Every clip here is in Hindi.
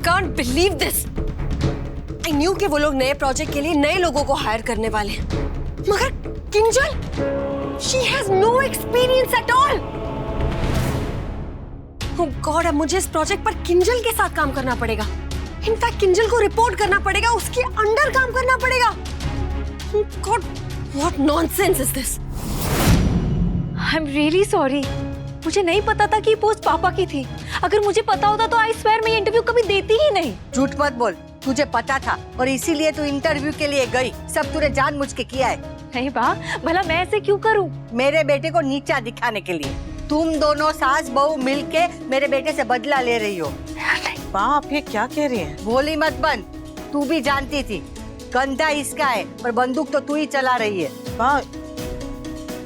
can't believe this. I knew कि वो लोग नए प्रोजेक्ट के लिए नए लोगों को हायर करने वाले हैं, मगर Kinjal, she has no experience at all. Oh God, अब मुझे इस प्रोजेक्ट पर किंजल के साथ काम करना पड़ेगा। इनफैक्ट किंजल को रिपोर्ट करना पड़ेगा, उसके अंडर काम करना पड़ेगा। Oh God, what nonsense is this? I'm really sorry. मुझे नहीं पता था कि ये पोस्ट पापा की थी। अगर मुझे पता होता तो आई स्वेयर मैं ये इंटरव्यू कभी देती ही नहीं। झूठ मत बोल, तुझे पता था और इसीलिए तू इंटरव्यू के लिए गई। सब तूने जानबूझ के किया है। नहीं बा, भला मैं ऐसे क्यों करूं? मेरे बेटे को नीचा दिखाने के लिए। तुम दोनों सास बहू मिलके मेरे बेटे से बदला ले रही हो। माँ, आप ये क्या कह रही हैं? बोली मत बन, तू भी जानती थी कंधा इसका है पर बंदूक तो तू ही चला रही है। माँ,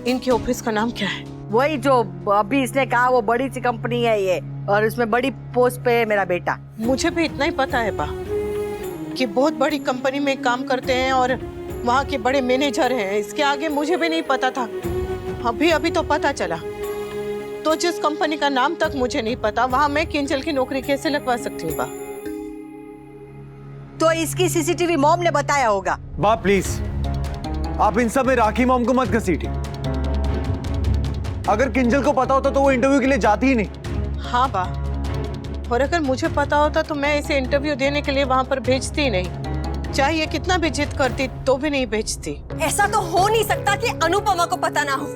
इनके ऑफिस का नाम क्या है? वही जो अभी इसने कहा, वो बड़ी सी कंपनी है ये, और उसमें बड़ी पोस्ट पे है मेरा बेटा। मुझे भी इतना ही पता है बा कि बहुत बड़ी कंपनी में काम करते हैं और वहाँ के बड़े मैनेजर हैं। इसके आगे मुझे भी नहीं पता था, अभी अभी तो पता चला। तो जिस कंपनी का नाम तक मुझे नहीं पता, वहाँ मैं किंजल की नौकरी कैसे लगवा सकती हूँ बा? तो इसकी सीसीटीवी मॉम ने बताया होगा। बा प्लीज, आप इन सब में राखी मॉम को मत घसीटिए। अगर किंजल को पता होता तो वो इंटरव्यू के लिए जाती ही नहीं। हाँ बा, और अगर मुझे पता होता तो मैं इसे इंटरव्यू देने के लिए वहाँ पर भेजती ही नहीं। चाहे कितना भी जिद करती तो भी नहीं भेजती। ऐसा तो हो नहीं सकता कि अनुपमा को पता ना हो।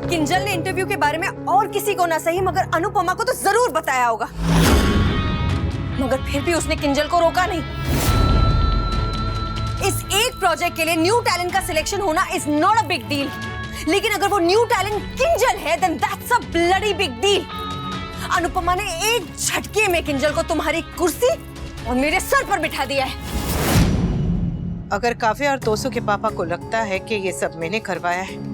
किंजल ने इंटरव्यू के बारे में और किसी को ना सही मगर अनुपमा को तो जरूर बताया होगा, मगर फिर भी उसने किंजल को रोका नहीं। इस एक प्रोजेक्ट के लिए न्यू टैलेंट का सिलेक्शन होना is not a big deal, लेकिन अगर वो न्यू टैलेंट किंजल है then that's a bloody big deal. Anupama ने एक झटके में किंजल को तुम्हारी कुर्सी और मेरे सर पर बिठा दिया है। अगर काव्या और तोसू के पापा को लगता है कि ये सब मैंने करवाया है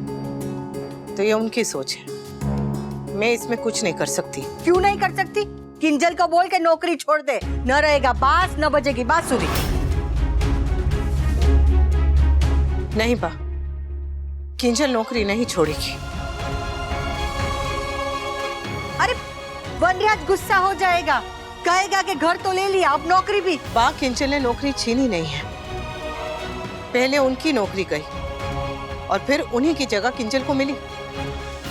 तो ये उनकी सोच है, मैं इसमें कुछ नहीं कर सकती। क्यों नहीं कर सकती? किंजल को बोल के नौकरी छोड़ दे, न रहेगा बांस न बजेगी बांसुरी। नहीं बा, किंजल नौकरी नहीं छोड़ेगी। अरे वनराज गुस्सा हो जाएगा, कहेगा कि घर तो ले लिया, अब नौकरी भी। बा, किंजल ने नौकरी छीनी नहीं है, पहले उनकी नौकरी गई और फिर उन्हीं की जगह किंजल को मिली।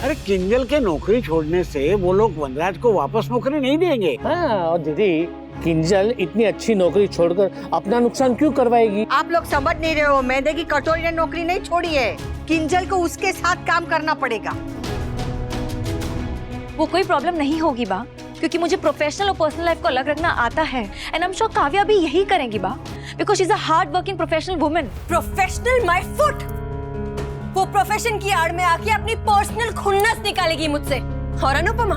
अरे किंजल के नौकरी छोड़ने से वो लोग वनराज को वापस नौकरी नहीं देंगे। हाँ, और दीदी किंजल इतनी अच्छी नौकरी छोड़कर अपना नुकसान क्यों करवाएगी? आप लोग समझ नहीं रहे हो, मैदे की कटोरी ने नौकरी नहीं छोड़ी है। किंजल को उसके साथ काम करना पड़ेगा। वो कोई प्रॉब्लम नहीं होगी बा, क्योंकि मुझे प्रोफेशनल और पर्सनल लाइफ को अलग रखना आता है। And I am sure Kavya भी यही करेंगी बा, because she is a hard working professional woman. Professional my foot. वो प्रोफेशन की आड़ में आके अपनी पर्सनल खुन्नस निकालेगी मुझसे, और अनुपमा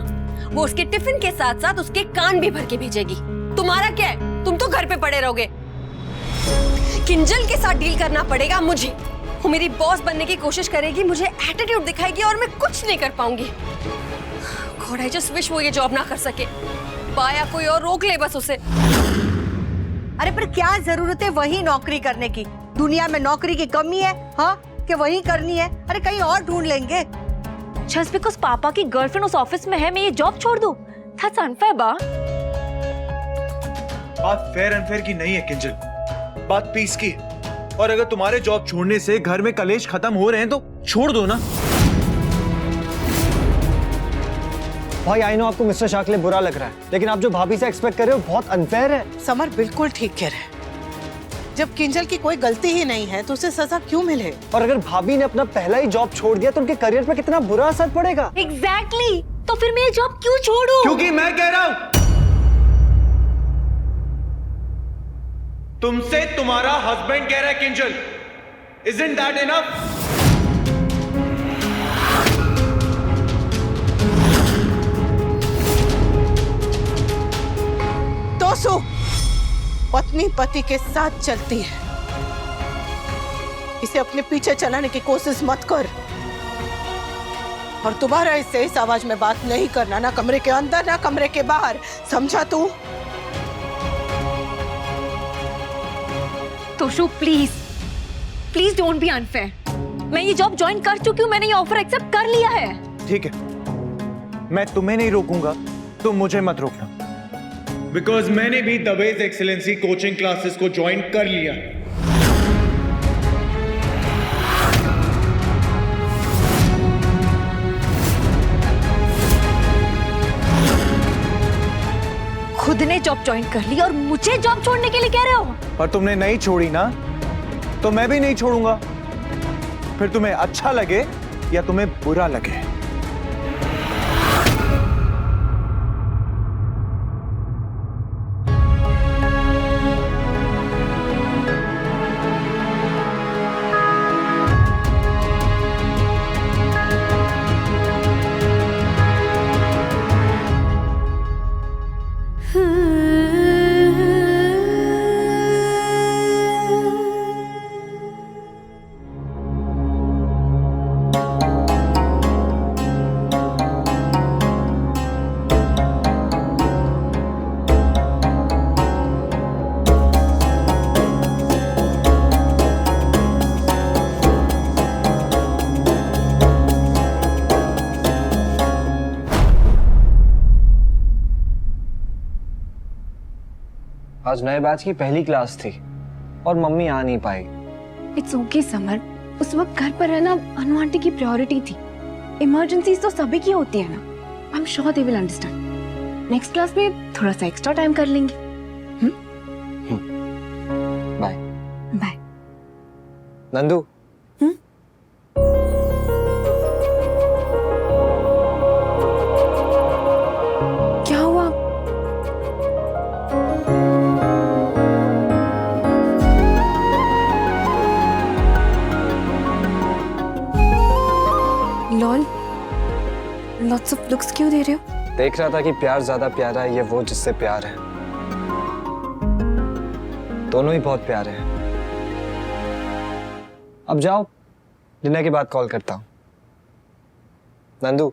वो उसके टिफिन के साथ साथ उसके कान भी भर के भेजेगी। तुम्हारा क्या है, तुम तो घर पे पड़े रहोगे। किंजल के साथ डील करना पड़ेगा मुझे। वो मेरी बॉस बनने की कोशिश करेगी, मुझे एटीट्यूड दिखाएगी और मैं कुछ नहीं कर पाऊंगी। गॉड, आई जस्ट विश वो ये जॉब ना कर सके। पाया कोई और रोक ले बस उसे। अरे पर क्या जरूरत है वही नौकरी करने की? दुनिया में नौकरी की कमी है हाँ कि वही करनी है? अरे कहीं और ढूंढ लेंगे। जस्ट बिकॉज़ पापा की गर्लफ्रेंड उस ऑफिस में है मैं ये जॉब छोड़ दूं? दैट्स अनफेयर बा। बात फेयर अनफेयर की नहीं है किंजल, बात पीस की है। और अगर तुम्हारे जॉब छोड़ने से घर में कलेश खत्म हो रहे हैं तो छोड़ दो ना। भाई आई नो आपको मिस्टर शाह के लिए बुरा लग रहा है, लेकिन आप जो भाभी से एक्सपेक्ट कर रहे हो बहुत अनफेयर है। समर बिल्कुल ठीक कह रहे हैं। जब किंजल की कोई गलती ही नहीं है तो उसे सजा क्यों मिले? और अगर भाभी ने अपना पहला ही जॉब छोड़ दिया तो उनके करियर पे कितना बुरा असर पड़ेगा। एग्जैक्टली, तो फिर मैं ये जॉब क्यों छोड़ूं? क्योंकि मैं कह रहा हूं, तुमसे तुम्हारा हस्बैंड कह रहा है किंजल। Isn't that enough? तोसू, पत्नी पति के साथ चलती है, इसे अपने पीछे चलाने की कोशिश मत कर। और दोबारा इससे इस आवाज में बात नहीं करना, ना कमरे के अंदर ना कमरे के बाहर, समझा तू? Toshu please please don't be unfair. मैं ये जॉब ज्वाइन कर चुकी हूँ, मैंने ये ऑफर एक्सेप्ट कर लिया है। ठीक है, मैं तुम्हें नहीं रोकूंगा, तुम मुझे मत रोकना। बिकॉज मैंने भी दवेज एक्सीलेंसी कोचिंग क्लासेस को ज्वाइन कर लिया है। खुद ने जॉब ज्वाइन कर ली और मुझे जॉब छोड़ने के लिए कह रहे हो? पर तुमने नहीं छोड़ी ना, तो मैं भी नहीं छोड़ूंगा। फिर तुम्हें अच्छा लगे या तुम्हें बुरा लगे। आज नए बैच की पहली क्लास थी और मम्मी आ नहीं पाई। इट्स ओके समर, उस वक्त घर पर रहना अनु आंटी की प्रायोरिटी थी। इमरजेंसीज तो सभी की होती है ना। I am sure they will understand. Next class में थोड़ा सा एक्स्ट्रा टाइम कर लेंगे। Bye bye. नंदू, क्या हुआ? लॉल, लॉट्स ऑफ लुक्स क्यों दे रहे हो? देख रहा था कि प्यार ज्यादा प्यारा है या वो जिससे प्यार है। दोनों ही बहुत प्यारे हैं। अब जाओ, डिनर के बाद कॉल करता हूं। नंदू,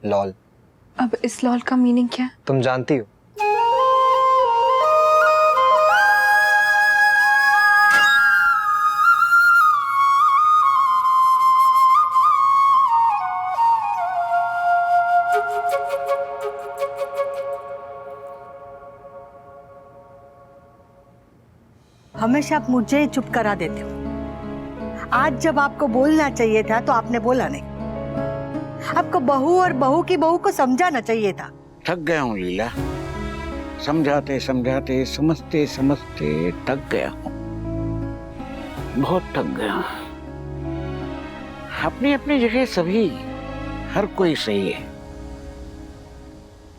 लॉल। अब इस लॉल का मीनिंग क्या है? तुम जानती हो। हमेशा आप मुझे ही चुप करा देते हो। आज जब आपको बोलना चाहिए था तो आपने बोला नहीं। आपको बहू और बहू की बहू को समझाना चाहिए था। थक गया हूँ लीला, समझाते समझाते समझते समझते थक गया हूँ, बहुत थक गया हूँ। अपनी अपनी जगह सभी, हर कोई सही है,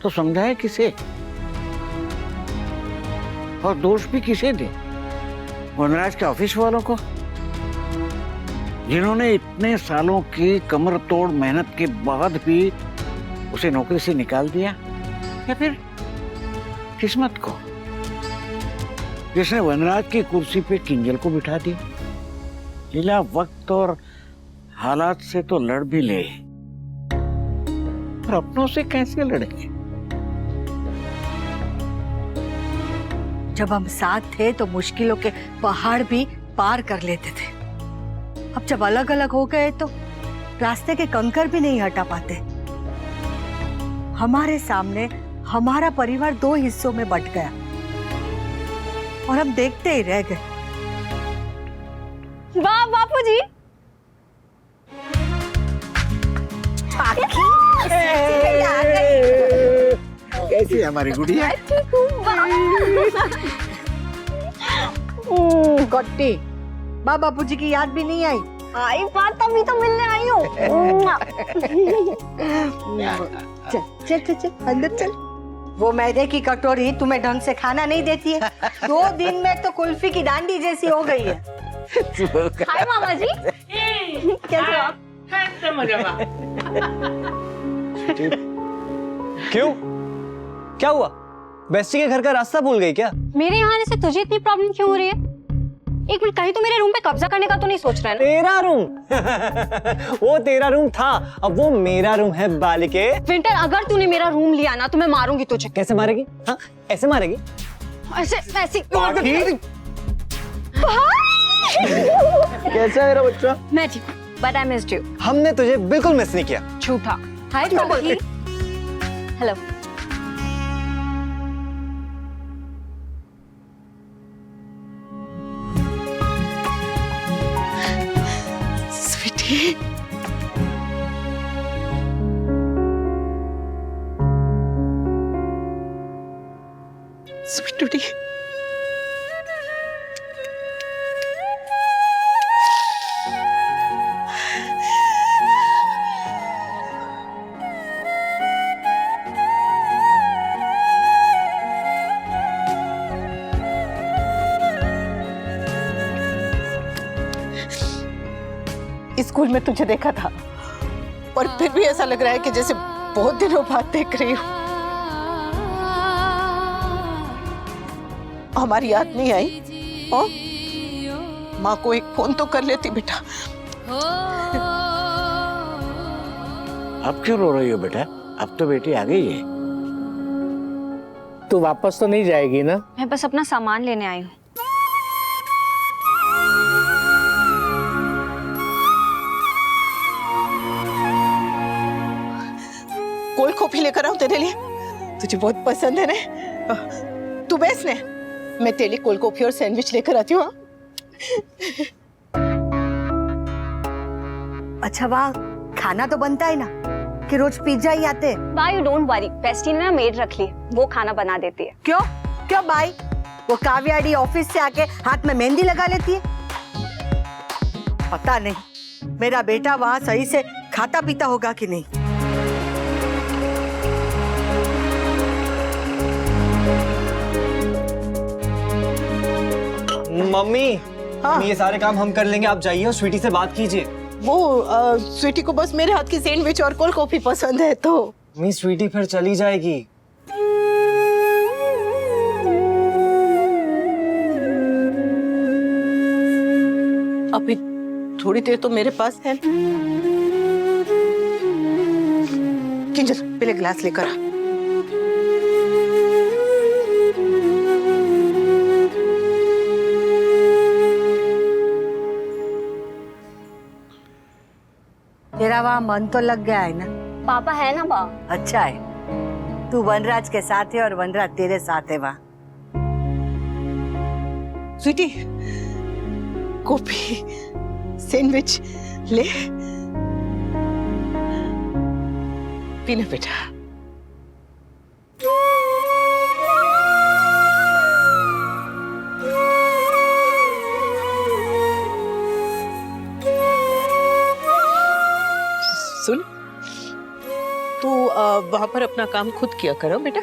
तो समझाए किसे और दोष भी किसे दे? वनराज के ऑफिस वालों को, जिन्होंने इतने सालों की कमर तोड़ मेहनत के बाद भी उसे नौकरी से निकाल दिया, या फिर किस्मत को, जिसने वनराज की कुर्सी पे किंजल को बिठा दिया? लीला, वक्त और हालात से तो लड़ भी ले, पर अपनों से कैसे लड़ेंगे? जब हम साथ थे तो मुश्किलों के पहाड़ भी पार कर लेते थे। अब जब अलग अलग हो गए तो रास्ते के कंकर भी नहीं हटा पाते। हमारे सामने हमारा परिवार दो हिस्सों में बंट गया और हम देखते ही रह गए। वाह बापूजी, कैसी है हमारी गुड़िया? गट्टी, माँ बापूजी की याद भी नहीं आई? आई बात, तभी तो मिलने आई हूँ। चल चल चल चल अंदर चल। वो मैदे की कटोरी तुम्हें ढंग से खाना नहीं देती है। 2 दिन में तो कुल्फी की डांडी जैसी हो गई है। हाय मामा जी, कैसे हो आप? क्यों? क्या हुआ? बेस्टी के घर का रास्ता भूल गई क्या? मेरे यहाँ आने से तुझे इतनी प्रॉब्लम क्यों हो रही है? एक मिनट, कहीं तो मेरे रूम पे कब्जा करने का तो नहीं सोच रहा है ना? तेरा रूम? वो तेरा रूम था, अब वो मेरा रूम है बालिके। विंटर, अगर तूने मेरा रूम लिया ना तो मैं मारूंगी तुझे। कैसे मारेगी? हाँ, ऐसे मारेगी? ऐसे ऐसे। कैसा है मेरा बच्चा? मैं ठीक, but I missed you। हमने तुझे बिल्कुल मिस नहीं किया। झूठा। हाय पापी। हेलो। स्वीटी, स्वीटूटी, स्कूल में तुझे देखा था और फिर भी ऐसा लग रहा है कि जैसे बहुत दिनों बाद देख रही हूँ। हमारी याद नहीं आई? ओ? माँ को एक फोन तो कर लेती बेटा। अब क्यों रो रही हो बेटा? अब तो बेटी आ गई है। तू वापस तो नहीं जाएगी ना? मैं बस अपना सामान लेने आई हूँ। कोल्ड कॉफी लेकर आऊं तेरे लिए, तुझे बहुत पसंद है ना? तू बैठ ने, मैं तेरे लिए कोल्ड कॉफी और सैंडविच लेकर आती हूँ। अच्छा वाह, खाना तो बनता है ना कि रोज पिज्जा ही आते हैं? बा, यू डोंट वरी, बेस्टी ने ना मेड रख ली, वो खाना बना देती है। क्यों क्यों भाई? वो काव्याडी ऑफिस से आके हाथ में मेहंदी लगा लेती है? पता नहीं मेरा बेटा वहां सही से खाता पीता होगा कि नहीं। मम्मी, हाँ? ये सारे काम हम कर लेंगे, आप जाइए और स्वीटी से बात कीजिए। वो स्वीटी को बस मेरे हाथ की सैंडविच और कोल्ड कॉफी पसंद है तो। मम्मी, स्वीटी फिर चली जाएगी। अभी थोड़ी देर तो मेरे पास है। किंजल, पहले ग्लास लेकर आ। तेरा वहाँ मन तो लग गया है ना? पापा है ना बा। अच्छा है, तू वनराज के साथ है और वनराज तेरे साथ है वहाँ। स्वीटी, कॉफी सैंडविच ले, पीना बेटा। सुन, तू वहां पर अपना काम खुद किया करो बेटा।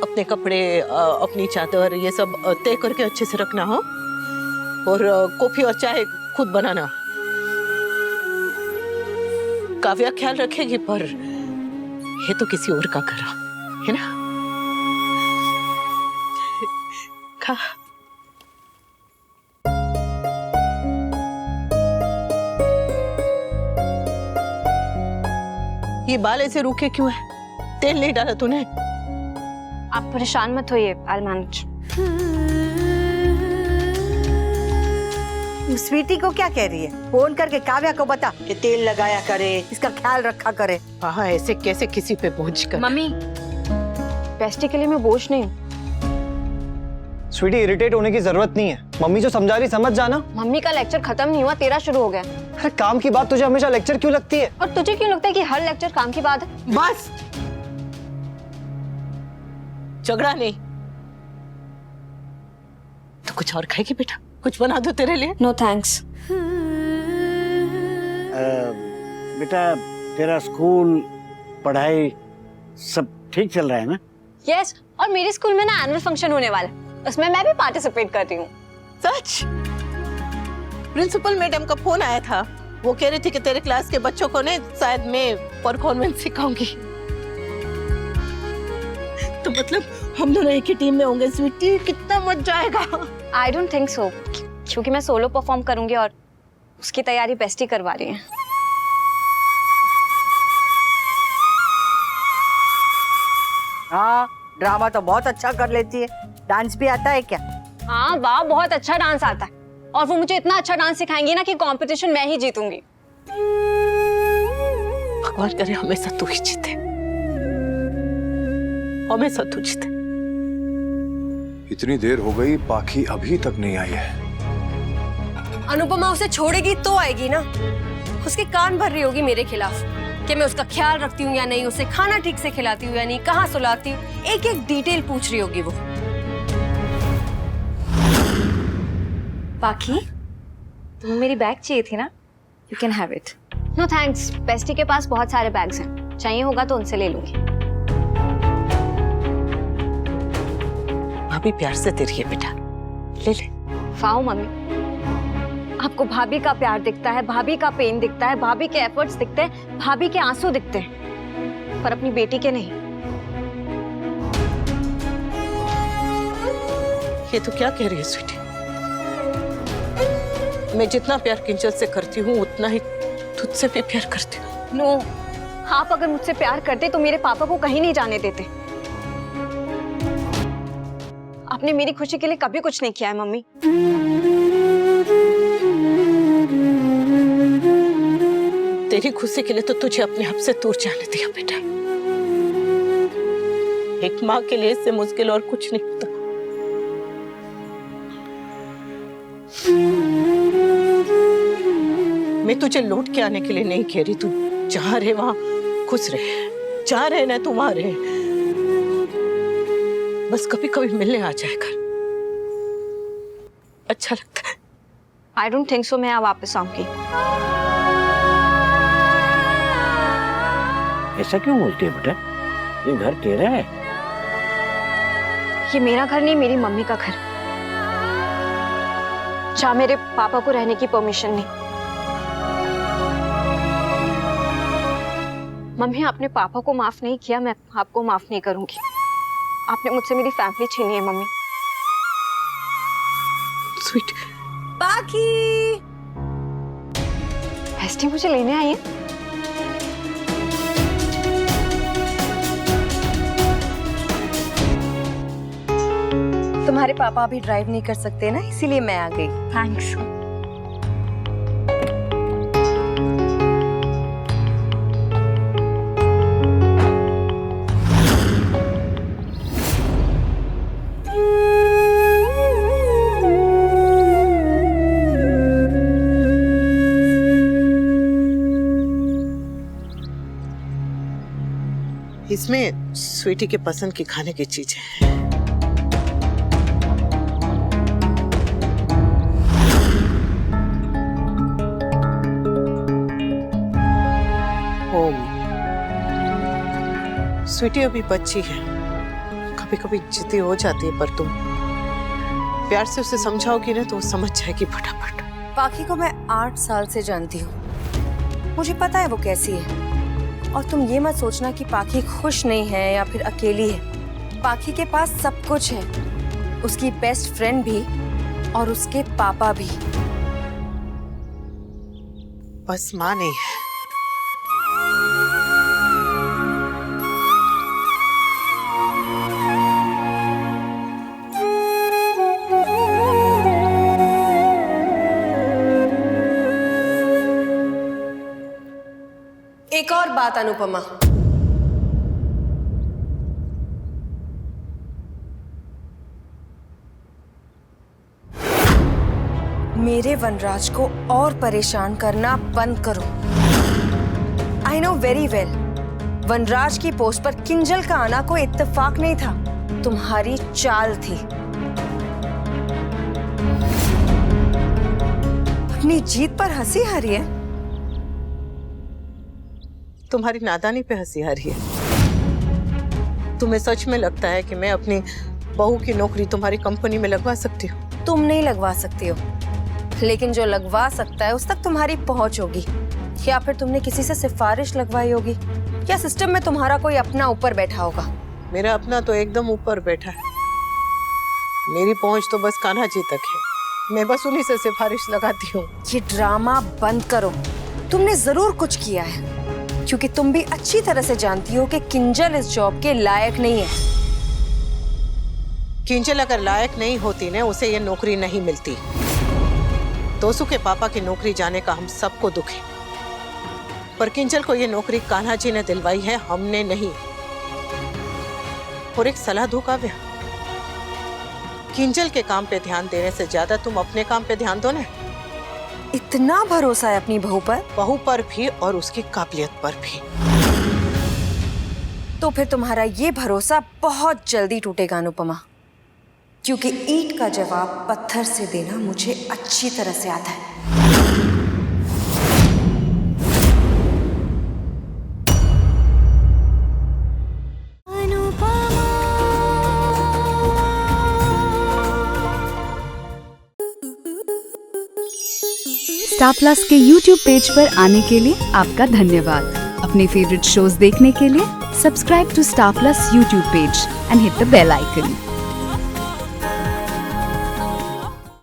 अपने कपड़े, अपनी चादर, ये सब तय करके अच्छे से रखना हो, और कॉफी और चाय खुद बनाना। काव्या ख्याल रखेगी, पर ये तो किसी और का घर है ना। खा। ये बाल ऐसे रूखे क्यों है? तेल नहीं डाला तूने? आप परेशान मत होइए, I'll manage। स्वीटी को क्या कह रही है? फोन करके काव्या को बता कि तेल लगाया करे, इसका ख्याल रखा करे। हाँ, ऐसे कैसे किसी पे बोझ कर। मम्मी, बेस्टी के लिए मैं बोझ नहीं हूँ। स्वीटी, इरिटेट होने की जरूरत नहीं है, मम्मी जो समझा रही समझ जाना। मम्मी का लेक्चर खत्म नहीं हुआ, तेरा शुरू हो गया। अरे काम की बात तुझे हमेशा लेक्चर क्यों लगती है? और तुझे क्यों लगता है कि हर लेक्चर काम की बात है? बस, झगड़ा नहीं। तो कुछ और खाएगी बेटा? कुछ बना दो तेरे लिए? No thanks. बेटा, तेरा स्कूल, पढ़ाई सब ठीक चल रहा है ना? यस, और मेरे स्कूल में ना एनुअल फंक्शन होने वाला है, उसमें मैं भी पार्टिसिपेट कर रही हूँ। सच? प्रिंसिपल मैडम का फोन आया था, वो कह रही थी कि तेरे क्लास के बच्चों को ने शायद मैं परफॉर्मेंस सिखाऊंगी। तो मतलब हम दोनों एक ही टीम में होंगे स्वीटी, कितना मजा आएगा। आई डोंट थिंक सो, क्योंकि मैं सोलो परफॉर्म करूंगी और उसकी तैयारी बेस्टी करवा रही है। हाँ, ड्रामा तो बहुत अच्छा कर लेती है। डांस भी आता है क्या? हाँ वाह, बहुत अच्छा डांस आता है, और वो मुझे इतना अच्छा डांस सिखाएंगी ना कि कंपटीशन मैं ही जीतूंगी। भगवान करे हमेशा तू ही जीते। हमेशा तुझ थे। इतनी देर हो गई, पाखी अभी तक नहीं आई है। अनुपमा उसे छोड़ेगी तो आएगी ना। उसके कान भर रही होगी मेरे खिलाफ कि मैं उसका ख्याल रखती हूँ या नहीं, उसे खाना ठीक से खिलाती हूँ या नहीं, कहाँ सुलाती हूँ, एक एक डिटेल पूछ रही होगी वो। पाखी, तुम्हें मेरी बैग चाहिए थी ना? You can have it. No thanks, bestie के पास बहुत सारे बैग्स हैं, चाहिए होगा तो उनसे ले लूंगी। भाभी प्यार से दे रही है बेटा, ले ले। फाओ मम्मी, आपको भाभी का प्यार दिखता है, भाभी का पेन दिखता है, भाभी के एफर्ट्स दिखते हैं, भाभी के आंसू दिखते हैं, पर अपनी बेटी के नहीं। ये तो क्या कह रही है स्वीटी? मैं जितना प्यार किंजल से करती हूँ उतना ही तुझसे भी प्यार करती हूँ। नो, आप अगर मुझसे प्यार करते तो मेरे पापा को कहीं नहीं जाने देते। आपने मेरी खुशी के लिए कभी कुछ नहीं किया है मम्मी। तेरी खुशी के लिए तो तुझे अपने आप से दूर जाने दिया बेटा। एक माँ के लिए इससे मुश्किल और कुछ नहीं होता। मैं तुझे लौट के आने के लिए नहीं कह रही, तू जहाँ रहे वहां खुश रहे, जहाँ रहे ना तू वहां रहे, बस कभी कभी मिलने आ जाए कर, अच्छा लगता है। आई डोंट थिंक सो मैं यहाँ वापस आऊंगी। ऐसा क्यों बोलती है बेटा? ये घर तेरा है। ये मेरा घर नहीं, मेरी मम्मी का घर, जहाँ मेरे पापा को रहने की परमिशन नहीं। मम्मी, आपने पापा को माफ नहीं किया, मैं आपको माफ नहीं करूंगी। आपने मुझसे मेरी फैमिली छीनी है मम्मी। स्वीट पाखी, बेस्टी मुझे लेने आई है। तुम्हारे पापा अभी ड्राइव नहीं कर सकते ना, इसीलिए मैं आ गई। थैंक्स। इसमें स्वीटी के पसंद की खाने की चीजें हैं। स्वीटी अभी बच्ची है, कभी कभी जिद्दी हो जाती है, पर तुम प्यार से उसे समझाओगी ना तो वो समझ जाएगी फटाफट। पाखी को मैं 8 साल से जानती हूँ, मुझे पता है वो कैसी है। और तुम ये मत सोचना कि पाखी खुश नहीं है या फिर अकेली है। पाखी के पास सब कुछ है, उसकी बेस्ट फ्रेंड भी और उसके पापा भी। बस माँ नहीं है। एक और बात अनुपमा, मेरे वनराज को और परेशान करना बंद करो। आई नो वेरी वेल, वनराज की पोस्ट पर किंजल का आना कोई इत्तेफाक नहीं था, तुम्हारी चाल थी। अपनी जीत पर हंसी आ रही है। तुम्हारी नादानी पे हंसी आ रही है। तुम्हें सच में लगता है कि मैं अपनी बहू की नौकरी तुम्हारी कंपनी में लगवा सकती हूँ? तुम नहीं लगवा सकती हो, लेकिन जो लगवा सकता है उस तक तुम्हारी पहुंच होगी, या फिर तुमने किसी से सिफारिश लगवाई होगी, या सिस्टम में तुम्हारा कोई अपना ऊपर बैठा होगा। मेरा अपना तो एकदम ऊपर बैठा है, मेरी पहुंच तो बस कान्हा जी तक है, मैं बस उन्हीं से सिफारिश लगाती हूँ। ये ड्रामा बंद करो। तुमने जरूर कुछ किया है, क्योंकि तुम भी अच्छी तरह से जानती हो कि किंजल इस जॉब के लायक नहीं है। किंजल अगर लायक नहीं होती ना, उसे ये नौकरी नहीं मिलती। दोसू के पापा की नौकरी जाने का हम सबको दुख है, पर किंजल को ये नौकरी कान्हा जी ने दिलवाई है, हमने नहीं। और एक सलाह दूं काव्या, किंजल के काम पे ध्यान देने से ज्यादा तुम अपने काम पे ध्यान दो ना। इतना भरोसा है अपनी बहू पर भी और उसकी काबिलियत पर भी। तो फिर तुम्हारा ये भरोसा बहुत जल्दी टूटेगा अनुपमा, क्योंकि ईंट का जवाब पत्थर से देना मुझे अच्छी तरह से आता है। स्टार प्लस के YouTube पेज पर आने के लिए आपका धन्यवाद। अपने फेवरेट शोज देखने के लिए subscribe to Star Plus YouTube page and hit the bell icon.